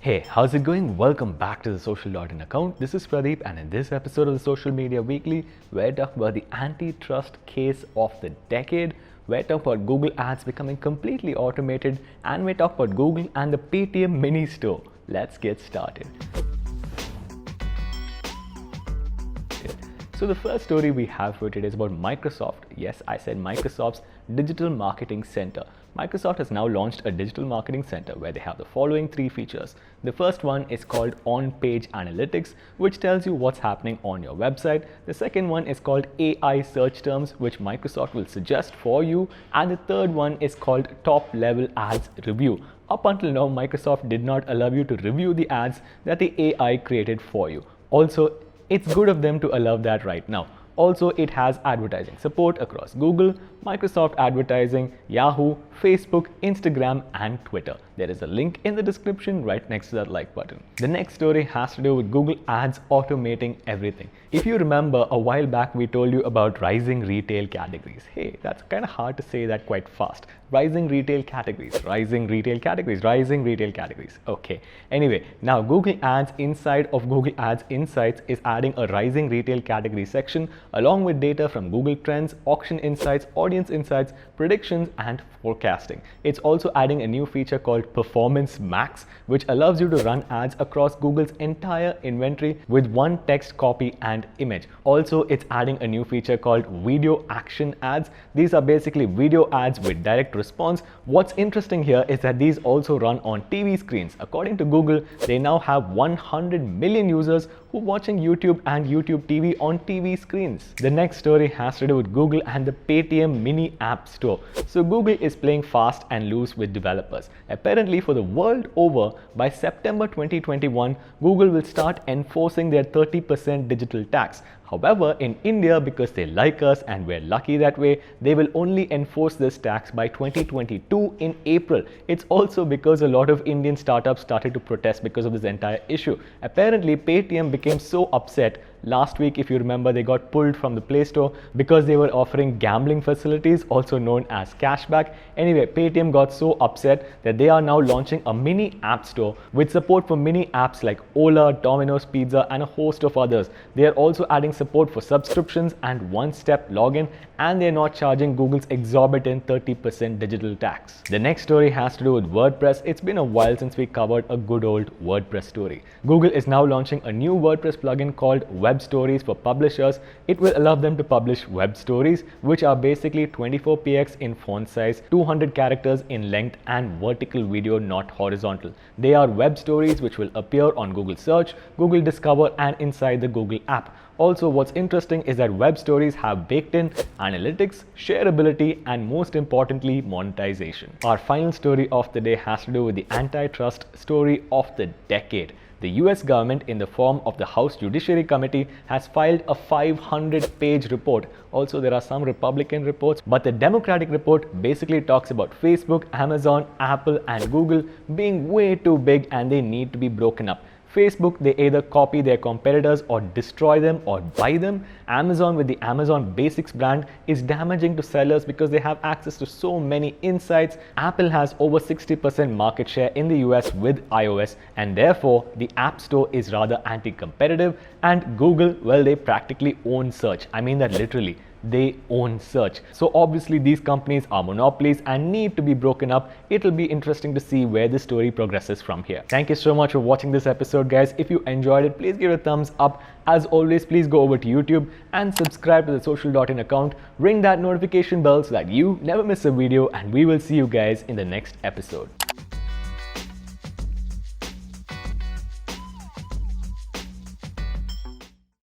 Hey, how's it going? Welcome back to the Social.in account. This is Pradeep, and in this episode of the Social Media Weekly, we're talking about the antitrust case of the decade. We're talking about Google Ads becoming completely automated, and we're talking about Google and the Paytm mini store. Let's get started. So the first story we have for today is about Microsoft. Yes, I said Microsoft's Digital Marketing Center. Microsoft has now launched a digital marketing center where they have the following three features. The first one is called On-Page Analytics, which tells you what's happening on your website. The second one is called AI Search Terms, which Microsoft will suggest for you. And the third one is called Top Level Ads Review. Up until now, Microsoft did not allow you to review the ads that the AI created for you. Also, it's good of them to allow that right now. Also, it has advertising support across Google, Microsoft Advertising, Yahoo, Facebook, Instagram, and Twitter. There is a link in the description right next to that like button. The next story has to do with Google Ads automating everything. If you remember, a while back we told you about rising retail categories. Hey, that's kind of hard to say that quite fast. Rising retail categories, rising retail categories, rising retail categories. Okay. Anyway, now Google Ads inside of Google Ads Insights is adding a rising retail category section along with data from Google Trends, Auction Insights, Audience Insights, Predictions, and Forecasting. It's also adding a new feature called Performance Max, which allows you to run ads across Google's entire inventory with one text copy and image. Also, it's adding a new feature called Video Action Ads. These are basically video ads with direct response. What's interesting here is that these also run on TV screens. According to Google, they now have 100 million users who are watching YouTube and YouTube TV on TV screens. The next story has to do with Google and the Paytm mini app store. So Google is playing fast and loose with developers. Apparently, for the world over, by September 2021, Google will start enforcing their 30% digital tax. However, in India, because they like us and we're lucky that way, they will only enforce this tax by 2022 in April. It's also because a lot of Indian startups started to protest because of this entire issue. Apparently, Paytm became so upset. Last week, if you remember, they got pulled from the Play Store because they were offering gambling facilities, also known as cashback. Anyway, Paytm got so upset that they are now launching a mini app store with support for mini apps like Ola, Domino's Pizza, and a host of others. They are also adding support for subscriptions and one-step login, and they're not charging Google's exorbitant 30% digital tax. The next story has to do with WordPress. It's been a while since we covered a good old WordPress story. Google is now launching a new WordPress plugin called Web Stories for publishers. It will allow them to publish web stories, which are basically 24px in font size, 200 characters in length, and vertical video, not horizontal. They are web stories which will appear on Google Search, Google Discover, and inside the Google app. Also, what's interesting is that web stories have baked in analytics, shareability, and most importantly, monetization. Our final story of the day has to do with the antitrust story of the decade. The US government, in the form of the House Judiciary Committee, has filed a 500-page report. Also, there are some Republican reports, but the Democratic report basically talks about Facebook, Amazon, Apple, and Google being way too big and they need to be broken up. Facebook, they either copy their competitors or destroy them or buy them. Amazon, with the Amazon Basics brand, is damaging to sellers because they have access to so many insights. Apple has over 60% market share in the US with iOS, and therefore the App Store is rather anti-competitive. And Google, well, they practically own search. I mean that literally. They own search. So obviously these companies are monopolies and need to be broken up. It'll be interesting to see where the story progresses from here. Thank you so much for watching this episode, guys. If you enjoyed it, please give it a thumbs up. As always, please go over to YouTube and subscribe to the Social.in account. Ring that notification bell so that you never miss a video, and we will see you guys in the next episode.